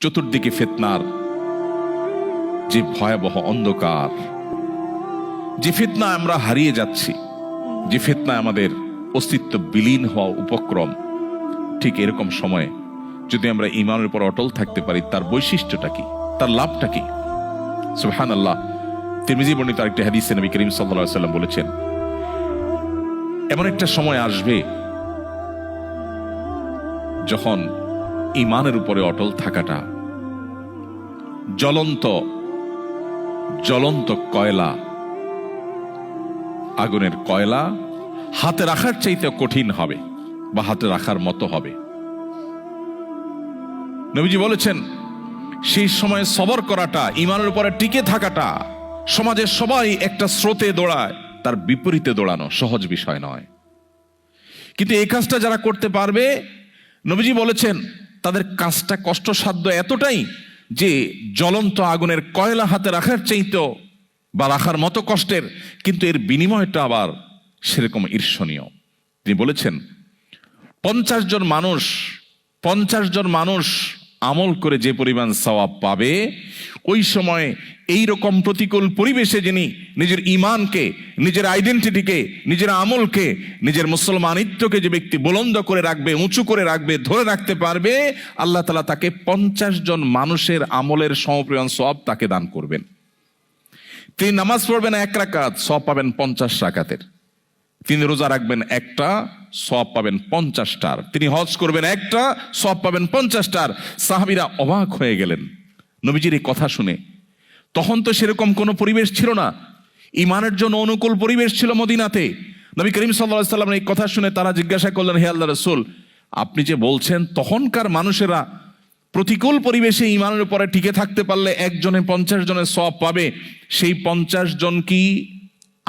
চতুর্দিকে ফিতনার যে ভয়াবহ অন্ধকার, যে ফিতনা আমরা হারিয়ে যাচ্ছি, যে ফিতনা আমাদের অস্তিত্ব বিলীন হওয়া উপক্রম, ঠিক এরকম সময়ে যদি আমরা ঈমানের উপর অটল থাকতে পারি, তার বৈশিষ্ট্যটা কি, তার লাভটা কি? সুবহানাল্লাহ। তিরমিজি বর্ণিত আরেকটি হাদিসে নবী করিম সাল্লাল্লাহু আলাইহি ওয়াসাল্লাম বলেছেন, এমন একটা সময় আসবে যখন ঈমানের উপরে অটল থাকাটা জ্বলন্ত কয়লা, আগুনের কয়লা হাতে রাখার চাইতে কঠিন হবে বা হাতে রাখার মতো হবে। নবীজি বলেছেন, সেই সময় সবর করাটা, ঈমানের উপরে টিকে থাকাটা, সমাজের সবাই একটা স্রোতে দৌড়ায়, তার বিপরীতে দৌড়ানো সহজ বিষয় নয়। কিন্তু এই কাজটা যারা করতে পারবে, নবীজি বলেছেন তাদের কাজটা কষ্টসাধ্য এতটাই যে জ্বলন্ত আগুনের কয়লা হাতে রাখার চাইতেও বা রাখার মতো কষ্টের, কিন্তু এর বিনিময়টা আবার সেরকম ঈর্ষণীয়। তিনি বলেছেন 50 জন মানুষ আমল করে যে পরিমাণ সওয়াব পাবে, ওই সময় এই রকম প্রতিকূল পরিবেশে যিনি নিজের ঈমানকে, নিজের আইডেন্টিটিকে, নিজের আমলকে, নিজের মুসলমানিত্বকে যে ব্যক্তি বুলন্দ করে রাখবে, উঁচু করে রাখবে, ধরে রাখতে পারবে, আল্লাহ তাআলা তাকে 50 জন মানুষের আমলের সমপরিমাণ সওয়াব তাকে দান করবেন। তিনি নামাজ পড়বেন 1 রাকাত, সওয়াব পাবেন 50 রাকাতের। তিনি রোজা রাখবেন 1টা, সওয়াব পাবেন 50টার। তিনি হজ করবেন 1টা, সওয়াব পাবেন 50টার। সাহাবীরা অবাক হয়ে গেলেন নবীজির এই কথা শুনে। তখন তো সেরকম কোনো পরিবেশ ছিল না, ঈমানের জন্য অনুকূল পরিবেশ ছিল মদিনাতে। নবী করিম সাল্লাল্লাহু আলাইহি ওয়াসাল্লামের এই কথা শুনে তারা জিজ্ঞাসা করলেন, হে আল্লাহর রাসূল, আপনি যে বলছেন তখনকার মানুষেরা প্রতিকূল পরিবেশে ঈমানের উপরে টিকে থাকতে পারলে একজনে 50 জনের সওয়াব পাবে, সেই 50 জন কি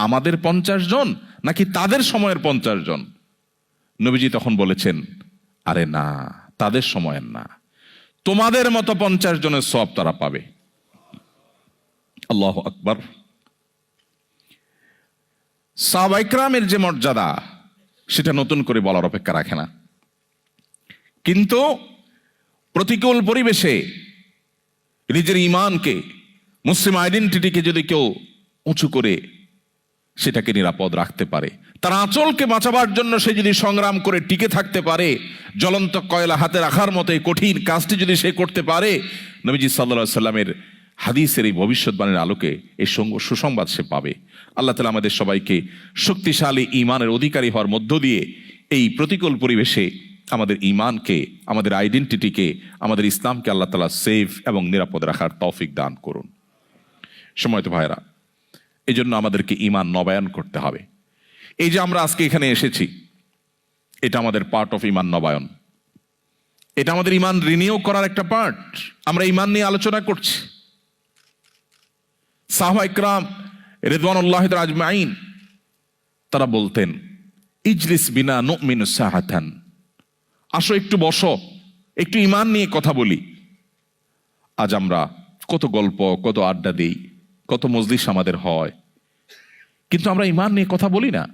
আমাদের 50 জন নাকি তাদের সময়ের 50 জন? নবীজি তখন বলেছেন, আরে না, তাদের সময়ের না, তোমাদের মতো 50 জনের সওয়াব তারা পাবে। আল্লাহু আকবার। সাহাবায়ে কেরামের যে মর্যাদা, সেটা নতুন করে বলার অপেক্ষা রাখে না। কিন্তু প্রতিকূল পরিবেশে নিজের ঈমানকে, মুসলিম আইডেন্টিটিকে যদি কেউ উঁচু করে সেটাকে নিরাপদ রাখতে পারে, তার আঁচলকে বাঁচাবার জন্য সে যদি সংগ্রাম করে টিকে থাকতে পারে, জ্বলন্ত কয়লা হাতে রাখার মতো এই কঠিন কাজটি যদি সে করতে পারে, নবীজি সাল্লাল্লাহু আলাইহি সাল্লামের হাদিসের এই ভবিষ্যৎবাণীর আলোকে এই সুসংবাদ সে পাবে। আল্লাহ তাআলা আমাদের সবাইকে শক্তিশালী ঈমানের অধিকারী হওয়ার মধ্য দিয়ে এই প্রতিকূল পরিবেশে আমাদের ঈমানকে, আমাদের আইডেন্টিটিকে, আমাদের ইসলামকে আল্লাহ তাআলা সেফ এবং নিরাপদ রাখার তৌফিক দান করুন। সময়ত ভাইরা, এই জন্য আমাদেরকে ঈমান নবায়ন করতে হবে। এই যে আমরা আজকে এখানে এসেছি, এটা আমাদের পার্ট অফ ঈমান নবায়ন, এটা আমাদের ঈমান রিনিউ করার একটা পার্ট। আমরা ঈমান নিয়ে আলোচনা করছি। সাহাবায়ে কেরাম রিদওয়ানুল্লাহি আজমাইন তারা বলতেন, ইজলিস বিনা নুমিনু সাআতান, আসো একটু বসো, একটু ঈমান নিয়ে কথা বলি। আজ আমরা কত গল্প, কত আড্ডা দিই, কত মজলিস আমাদের হয়, কিন্তু আমরা ঈমান নিয়ে কথা বলি না।